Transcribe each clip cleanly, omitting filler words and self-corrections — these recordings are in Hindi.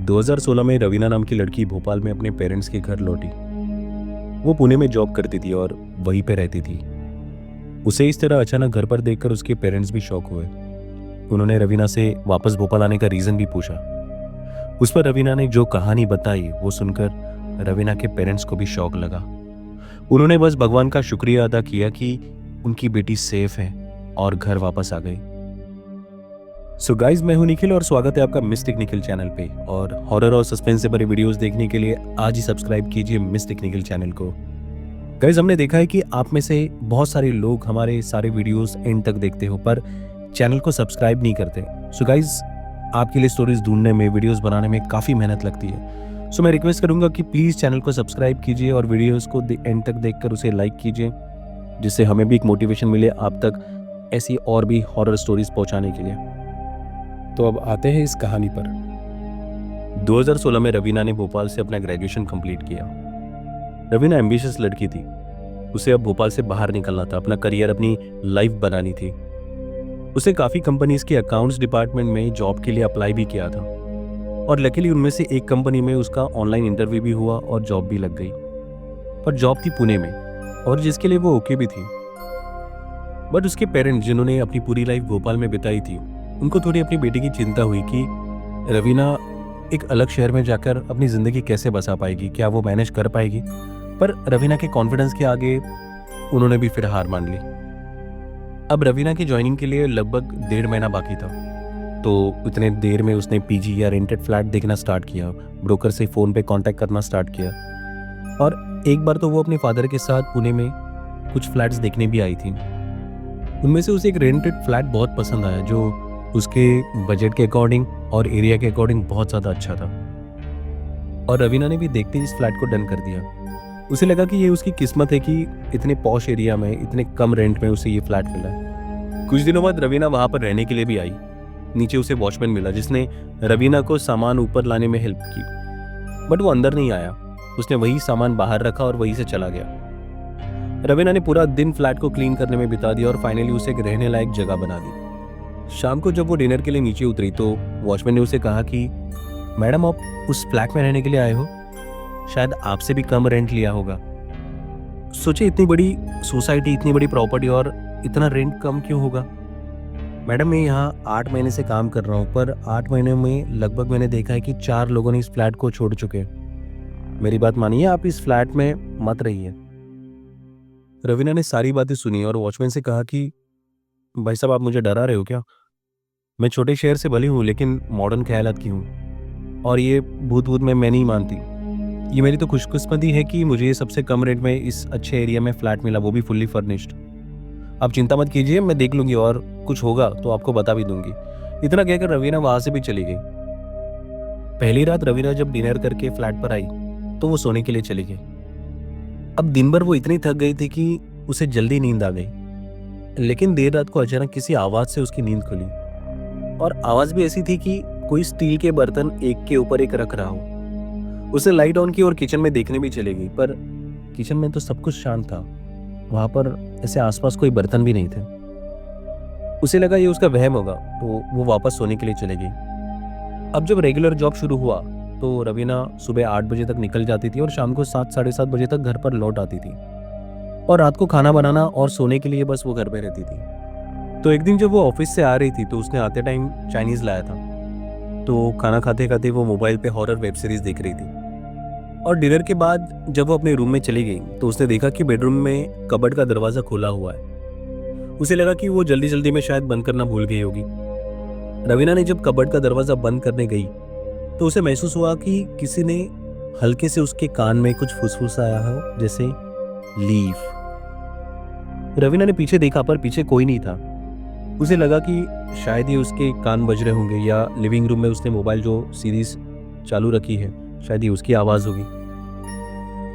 2016 में रवीना नाम की लड़की भोपाल में अपने पेरेंट्स के घर लौटी। वो पुणे में जॉब करती थी और वहीं पे रहती थी। उसे इस तरह अचानक घर पर देखकर उसके पेरेंट्स भी शॉक हुए। उन्होंने रवीना से वापस भोपाल आने का रीज़न भी पूछा। उस पर रवीना ने जो कहानी बताई वो सुनकर रवीना के पेरेंट्स को भी शौक लगा। उन्होंने बस भगवान का शुक्रिया अदा किया कि उनकी बेटी सेफ है और घर वापस आ गई। सो गाइज, मैं हूं निखिल और स्वागत है आपका मिस्टिक निखिल चैनल पे। और हॉरर और सस्पेंस से भरे वीडियोस देखने के लिए आज ही सब्सक्राइब कीजिए मिस्टिक निखिल चैनल को। गाइज, हमने देखा है कि आप में से बहुत सारे लोग हमारे सारे वीडियोस एंड तक देखते हो पर चैनल को सब्सक्राइब नहीं करते। सो गाइज, आपके लिए स्टोरीज ढूंढने में, वीडियोस बनाने में काफ़ी मेहनत लगती है। सो मैं रिक्वेस्ट करूंगा कि प्लीज़ चैनल को सब्सक्राइब कीजिए और वीडियोस को एंड तक देखकर उसे लाइक कीजिए, जिससे हमें भी एक मोटिवेशन मिले आप तक ऐसी और भी हॉरर स्टोरीज पहुंचाने के लिए। तो अब आते हैं इस कहानी पर। 2016 में रवीना ने भोपाल से अपना ग्रेजुएशन कंप्लीट किया। रवीना एम्बिशियस लड़की थी। उसे अब भोपाल से बाहर निकलना था, अपना करियर, अपनी लाइफ बनानी थी। उसे काफ़ी कंपनीज के अकाउंट्स डिपार्टमेंट में जॉब के लिए अप्लाई भी किया था और लकीली उनमें से एक कंपनी में उसका ऑनलाइन इंटरव्यू भी हुआ और जॉब भी लग गई। पर जॉब थी पुणे में और जिसके लिए वो ओके भी थी। बट उसके पेरेंट्स, जिन्होंने अपनी पूरी लाइफ भोपाल में बिताई थी, उनको थोड़ी अपनी बेटी की चिंता हुई कि रवीना एक अलग शहर में जाकर अपनी ज़िंदगी कैसे बसा पाएगी, क्या वो मैनेज कर पाएगी। पर रवीना के कॉन्फिडेंस के आगे उन्होंने भी फिर हार मान ली। अब रवीना की ज्वाइनिंग के लिए लगभग 1.5 महीना बाकी था, तो इतने देर में उसने पीजी या रेंटेड फ्लैट देखना स्टार्ट किया, ब्रोकर से फ़ोन पे कांटेक्ट करना स्टार्ट किया। और एक बार तो वो अपने फादर के साथ पुणे में कुछ फ्लैट्स देखने भी आई थी। उनमें से उसे एक रेंटेड फ्लैट बहुत पसंद आया, जो उसके बजट के अकॉर्डिंग और एरिया के अकॉर्डिंग बहुत ज़्यादा अच्छा था। और रवीना ने भी देखते ही इस फ्लैट को डन कर दिया। उसे लगा कि ये उसकी किस्मत है कि इतने पॉश एरिया में इतने कम रेंट में उसे ये फ्लैट मिला। कुछ दिनों बाद रवीना वहाँ पर रहने के लिए भी आई। नीचे उसे वॉचमैन मिला जिसने रवीना को सामान ऊपर लाने में हेल्प की, बट वो अंदर नहीं आया। उसने वही सामान बाहर रखा और वहीं से चला गया। रवीना ने पूरा दिन फ्लैट को क्लीन करने में बिता दिया और फाइनली उसे एक रहने लायक जगह बना दी। शाम को जब वो डिनर के लिए नीचे उतरी तो वॉचमैन ने उसे कहा कि मैडम, आप उस फ्लैट में रहने के लिए आए हो, शायद आपसे भी कम रेंट लिया होगा। सोचे, इतनी बड़ी सोसाइटी, इतनी बड़ी प्रॉपर्टी और इतना रेंट कम क्यों होगा। मैडम, मैं यहाँ 8 महीने से काम कर रहा हूँ, पर 8 महीने में लगभग मैंने देखा है कि 4 लोगों ने इस फ्लैट को छोड़ चुके हैं। मेरी बात मानिए, आप इस फ्लैट में मत रहिए। रवीना ने सारी बातें सुनी और वॉचमैन से कहा कि भाई साहब, आप मुझे डरा रहे हो क्या? मैं छोटे शहर से भली हूँ लेकिन मॉडर्न ख्यालात की हूँ और ये भूत भूत में मैं नहीं मानती। ये मेरी तो खुशकिस्मती है कि मुझे सबसे कम रेट में इस अच्छे एरिया में फ्लैट मिला, वो भी फुल्ली फर्निश्ड। आप चिंता मत कीजिए, मैं देख लूँगी और कुछ होगा तो आपको बता भी दूंगी। इतना कहकर रवीना वहाँ से भी चली गई। पहली रात रवीना जब डिनर करके फ्लैट पर आई तो वो सोने के लिए चली गई। अब दिन भर वो इतनी थक गई थी कि उसे जल्दी नींद आ गई, लेकिन देर रात को अचानक किसी आवाज़ से उसकी नींद खुली और आवाज़ भी ऐसी थी कि कोई स्टील के बर्तन एक के ऊपर एक रख रहा हो। उसने लाइट ऑन की और किचन में देखने भी चली गई, पर किचन में तो सब कुछ शांत था। वहाँ पर ऐसे आसपास कोई बर्तन भी नहीं थे। उसे लगा ये उसका वहम होगा, तो वो वापस सोने के लिए चली गई। अब जब रेगुलर जॉब शुरू हुआ तो रवीना सुबह 8 बजे तक निकल जाती थी और शाम को 7 साढ़े 7 बजे तक घर पर लौट आती थी और रात को खाना बनाना और सोने के लिए बस वो घर पे रहती थी। तो एक दिन जब वो ऑफिस से आ रही थी तो उसने आते टाइम चाइनीज़ लाया था। तो खाना खाते खाते वो मोबाइल पे हॉरर वेब सीरीज़ देख रही थी। और डिनर के बाद जब वो अपने रूम में चली गई तो उसने देखा कि बेडरूम में कबर्ड का दरवाज़ा खुला हुआ है। उसे लगा कि वो जल्दी जल्दी में शायद बंद करना भूल गई होगी। रवीना ने जब कबर्ड का दरवाज़ा बंद करने गई तो उसे महसूस हुआ कि किसी ने हल्के से उसके कान में कुछ फुसफुसाया हो, जैसे लीव। रवीना ने पीछे देखा पर पीछे कोई नहीं था। उसे लगा कि शायद ये उसके कान बज रहे होंगे या लिविंग रूम में उसने मोबाइल जो सीरीज चालू रखी है, शायद ये उसकी आवाज़ होगी।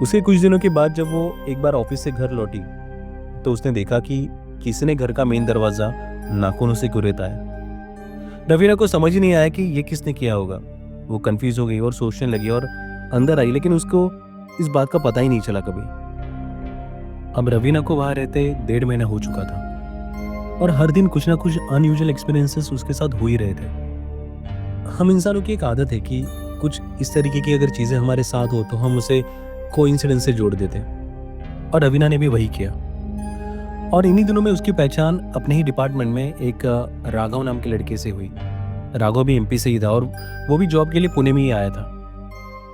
उसे कुछ दिनों के बाद जब वो एक बार ऑफिस से घर लौटी तो उसने देखा कि किसी ने घर का मेन दरवाज़ा नाखूनों से कुरेदा है। रवीना को समझ ही नहीं आया कि ये किसने किया होगा। वो कंफ्यूज हो गई और सोचने लगी और अंदर आई, लेकिन उसको इस बात का पता ही नहीं चला कभी। अब रवीना को वहाँ रहते 1.5 महीना हो चुका था और हर दिन कुछ ना कुछ अनयूजुअल एक्सपीरियंसेस उसके साथ हो ही रहे थे। हम इंसानों की एक आदत है कि कुछ इस तरीके की अगर चीज़ें हमारे साथ हो तो हम उसे कोइंसिडेंस से जोड़ देते हैं, और रवीना ने भी वही किया। और इन्हीं दिनों में उसकी पहचान अपने ही डिपार्टमेंट में एक राघव नाम के लड़के से हुई। राघव भी एमपी से ही था, और वो भी जॉब के लिए पुणे में ही आया था।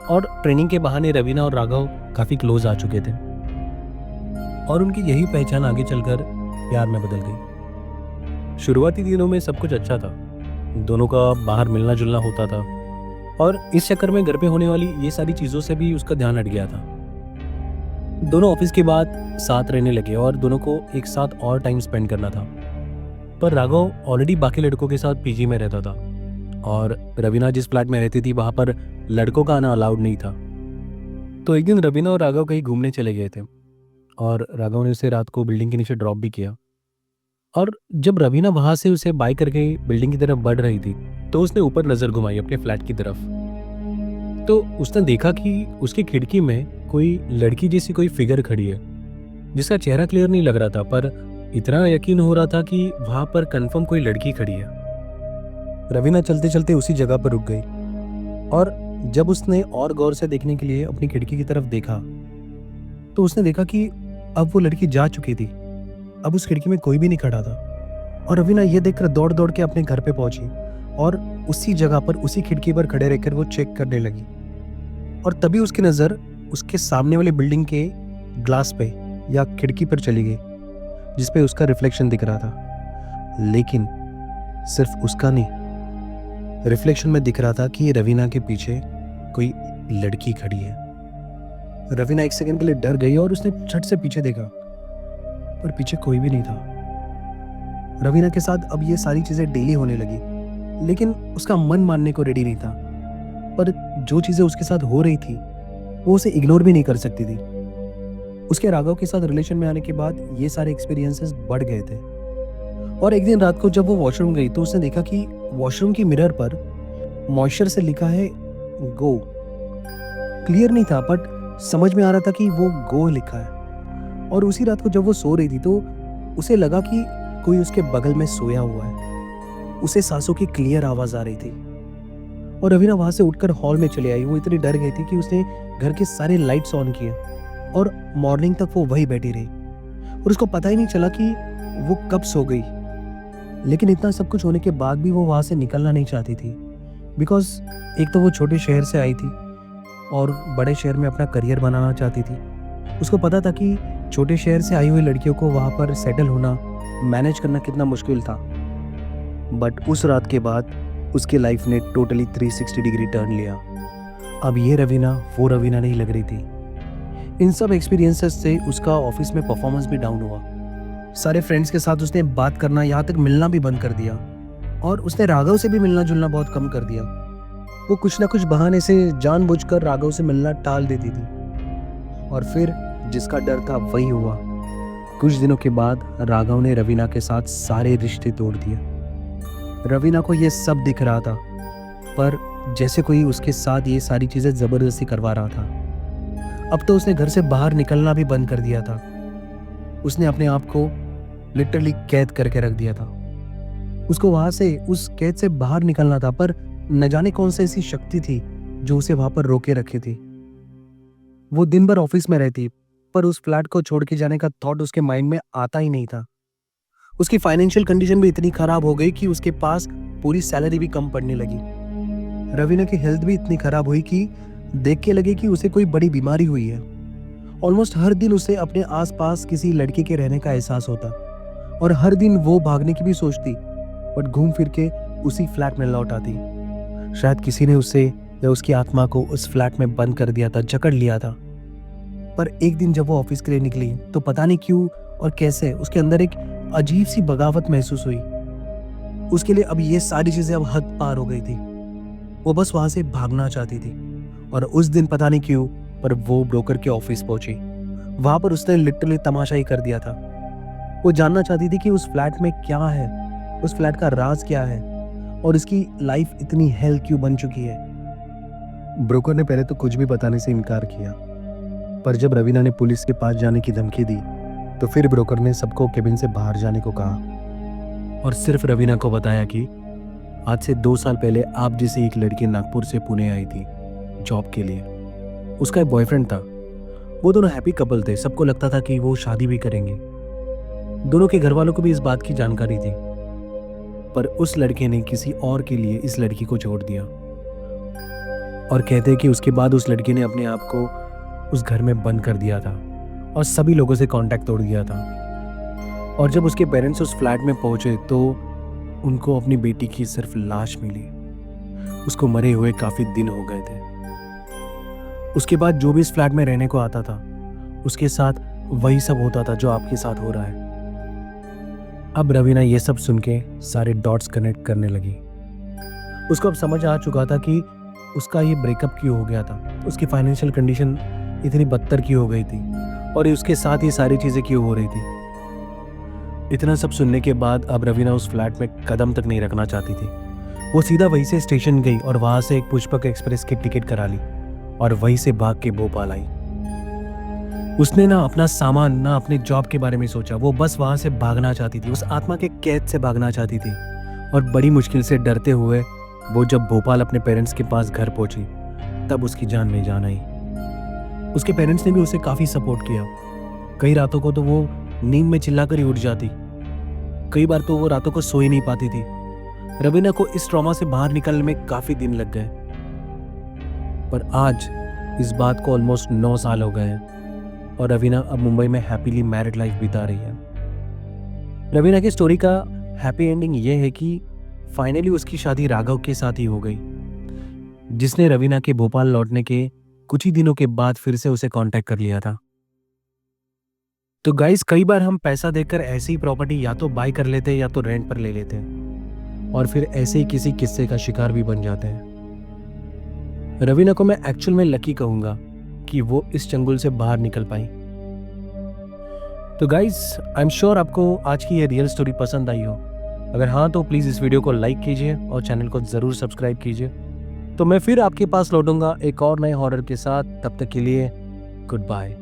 और ट्रेनिंग के बहाने रवीना और राघव काफ़ी क्लोज आ चुके थे, और उनकी यही पहचान आगे चलकर प्यार में बदल गई। शुरुआती दिनों में सब कुछ अच्छा था, दोनों का बाहर मिलना जुलना होता था, और इस चक्कर में घर पे होने वाली ये सारी चीज़ों से भी उसका ध्यान हट गया था। दोनों ऑफिस के बाद साथ रहने लगे, और दोनों को एक साथ और टाइम स्पेंड करना था। पर राघव ऑलरेडी बाकी लड़कों के साथ पीजी में रहता था, और रवीना जिस फ्लैट में रहती थी वहाँ पर लड़कों का आना अलाउड नहीं था। तो एक दिन रवीना और राघव कहीं घूमने चले गए थे, और राघव ने उसे रात को बिल्डिंग के नीचे ड्रॉप भी किया। और जब रवीना वहाँ से उसे बाय करके बिल्डिंग की तरफ बढ़ रही थी, तो उसने ऊपर नज़र घुमाई अपने फ्लैट की तरफ। तो उसने देखा कि उसकी खिड़की में कोई लड़की जैसी कोई फिगर खड़ी है, जिसका चेहरा क्लियर नहीं लग रहा था, पर इतना यकीन हो रहा था कि वहां पर कंफर्म कोई लड़की खड़ी है। रवीना चलते चलते उसी जगह पर रुक गई, और जब उसने और गौर से देखने के लिए अपनी खिड़की की तरफ देखा, तो उसने देखा कि अब वो लड़की जा चुकी थी। अब उस खिड़की में कोई भी नहीं खड़ा था, और रवीना ये देखकर दौड़ दौड़ के अपने घर पे पहुंची, और उसी जगह पर उसी खिड़की पर खड़े रहकर वो चेक करने लगी। और तभी उसकी नज़र उसके सामने वाली बिल्डिंग के ग्लास पे या खिड़की पर चली गई, जिसपे उसका रिफ्लेक्शन दिख रहा था। लेकिन सिर्फ उसका नहीं, रिफ्लेक्शन में दिख रहा था कि रवीना के पीछे कोई लड़की खड़ी है। रवीना एक सेकंड के लिए डर गई, और उसने झट से पीछे देखा, पर पीछे कोई भी नहीं था। रवीना के साथ अब ये सारी चीजें डेली होने लगी, लेकिन उसका मन मानने को रेडी नहीं था। पर जो चीजें उसके साथ हो रही थी वो उसे इग्नोर भी नहीं कर सकती थी। उसके राघव के साथ रिलेशन में आने के बाद ये सारे एक्सपीरियंसेस बढ़ गए थे। और एक दिन रात को जब वो वॉशरूम गई, तो उसने देखा कि वॉशरूम की मिरर पर मॉइस्चर से लिखा है गो। क्लियर नहीं था, बट समझ में आ रहा था कि वो गो लिखा है। और उसी रात को जब वो सो रही थी, तो उसे लगा कि कोई उसके बगल में सोया हुआ है। उसे सांसों की क्लियर आवाज आ रही थी, और रवीना वहां से उठकर हॉल में चली आई। वो इतनी डर गई थी कि उसने घर के सारे लाइट्स ऑन किए, और मॉर्निंग तक वो वही बैठी रही, और उसको पता ही नहीं चला कि वो कब सो गई। लेकिन इतना सब कुछ होने के बाद भी वो वहां से निकलना नहीं चाहती थी, बिकॉज एक तो वो छोटे शहर से आई थी और बड़े शहर में अपना करियर बनाना चाहती थी। उसको पता था कि छोटे शहर से आई हुई लड़कियों को वहाँ पर सेटल होना, मैनेज करना कितना मुश्किल था। बट उस रात के बाद उसकी लाइफ ने टोटली 360 डिग्री टर्न लिया। अब ये रवीना वो रवीना नहीं लग रही थी। इन सब एक्सपीरियंसेस से उसका ऑफिस में परफॉर्मेंस भी डाउन हुआ। सारे फ्रेंड्स के साथ उसने बात करना, यहाँ तक मिलना भी बंद कर दिया, और उसने राघव से भी मिलना जुलना बहुत कम कर दिया। वो कुछ ना कुछ बहाने से जानबूझकर राघव से मिलना टाल देती थी, और फिर जिसका डर था वही हुआ। कुछ दिनों के बाद राघव ने रवीना के साथ सारे रिश्ते तोड़ दिए। रवीना को ये सब दिख रहा था, पर जैसे कोई उसके साथ ये सारी चीजें जबरदस्ती करवा रहा था। अब तो उसने घर से बाहर निकलना भी बंद कर दिया था। उसने अपने आप को लिटरली कैद करके रख दिया था। उसको वहां से, उस कैद से बाहर निकलना था, पर न जाने कौन सी ऐसी शक्ति थी जो उसे वहां पर रोके रखी थी। वो दिन भर ऑफिस में रहती, पर उस फ्लैट को छोड़ के जाने का थॉट उसके माइंड में आता ही नहीं था। उसकी फाइनेंशियल कंडीशन भी इतनी खराब हो गई कि उसके पास पूरी सैलरी भी कम पड़ने लगी। रवीना की हेल्थ भी इतनी खराब हुई कि देख के लगे कि उसे कोई बड़ी बीमारी हुई है। ऑलमोस्ट हर दिन उसे अपने आसपास किसी लड़के के रहने का एहसास होता, और हर दिन वो भागने की भी सोचती, बट घूम फिर के उसी फ्लैट में लौट आती। शायद किसी ने उसे या उसकी आत्मा को उस फ्लैट में बंद कर दिया था, जकड़ लिया था। पर एक दिन जब वो ऑफिस के लिए निकली, तो पता नहीं क्यों और कैसे उसके अंदर एक अजीब सी बगावत महसूस हुई। उसके लिए अब ये सारी चीजें अब हद पार हो गई थी। वो बस वहां से भागना चाहती थी। और उस दिन पता नहीं क्यों, पर वो ब्रोकर के ऑफिस पहुंची। वहां पर उसने लिटरली तमाशा ही कर दिया था। वो जानना चाहती थी कि उस फ्लैट में क्या है, उस फ्लैट का राज क्या है, और इसकी लाइफ इतनी हेल क्यों बन चुकी है। ब्रोकर ने पहले तो कुछ भी बताने से इनकार किया, पर जब रवीना ने पुलिस के पास जाने की धमकी दी, तो फिर ब्रोकर ने सबको केबिन से बाहर जाने को कहा, और सिर्फ रवीना को बताया कि आज से 2 साल पहले आप जैसी एक लड़की नागपुर से पुणे आई थी। जॉब के लिए। उसका एक बॉयफ्रेंड था। वो दोनों हैप्पी कपल थे। सबको लगता था कि वो शादी भी करेंगे। दोनों के घर वालों को भी इस बात की जानकारी थी, पर उस लड़के ने किसी और के लिए इस लड़की को छोड़ दिया। और कहते हैं कि उसके बाद उस लड़के ने अपने आप को उस घर में बंद कर दिया था और सभी लोगों से कांटेक्ट तोड़ दिया था। और जब उसके पेरेंट्स उस फ्लैट में पहुंचे तो उनको अपनी बेटी की सिर्फ लाश मिली। उसको मरे हुए काफी दिन हो गए थे। उसके बाद जो भी इस फ्लैट में रहने को आता था, उसके साथ वही सब होता था जो आपके साथ हो रहा है। अब रवीना ये सब सुन के सारे डॉट्स कनेक्ट करने लगी। उसको अब समझ आ चुका था कि उसका ये ब्रेकअप क्यों हो गया था, उसकी फाइनेंशियल कंडीशन इतनी बदतर क्यों हो गई थी और उसके साथ ये सारी चीज़ें क्यों हो रही थी। इतना सब सुनने के बाद अब रवीना उस फ्लैट में कदम तक नहीं रखना चाहती थी। वो सीधा वहीं से स्टेशन गई और वहाँ से एक पुष्पक एक्सप्रेस की टिकट करा ली और वहीं से भाग के भोपाल आई। उसने ना अपना सामान ना अपने जॉब के बारे में सोचा। वो बस वहाँ से भागना चाहती थी, उस आत्मा के कैद से भागना चाहती थी। और बड़ी मुश्किल से डरते हुए वो जब भोपाल अपने पेरेंट्स के पास घर पहुंची, तब उसकी जान में जान आई। उसके पेरेंट्स ने भी उसे काफ़ी सपोर्ट किया। कई रातों को तो वो नींद में चिल्लाकर ही उठ जाती। कई बार तो वो रातों को सो ही नहीं पाती थी। रवीना को इस ट्रॉमा से बाहर निकलने में काफ़ी दिन लग गए, पर आज इस बात को ऑलमोस्ट 9 साल हो गए हैं और रवीना अब मुंबई में हैप्पीली मैरिड लाइफ बिता रही है। रवीना की स्टोरी का हैप्पी एंडिंग ये है कि फाइनली उसकी शादी राघव के साथ ही हो गई, जिसने रवीना के भोपाल लौटने के कुछ ही दिनों के बाद फिर से उसे कांटेक्ट कर लिया था। तो गाइस, कई बार हम पैसा देकर ऐसी प्रॉपर्टी या तो बाय कर लेते हैं या तो रेंट पर ले लेते हैं और फिर ऐसे ही किसी किस्से का शिकार भी बन जाते हैं। रवीना को मैं एक्चुअल में लकी कहूंगा कि वो इस चंगुल से बाहर निकल पाई। तो गाइस, आई एम श्योर आपको आज की ये रियल स्टोरी पसंद आई हो। अगर हाँ तो प्लीज़ इस वीडियो को लाइक कीजिए और चैनल को ज़रूर सब्सक्राइब कीजिए। तो मैं फिर आपके पास लौटूंगा एक और नए हॉरर के साथ। तब तक के लिए गुड बाय।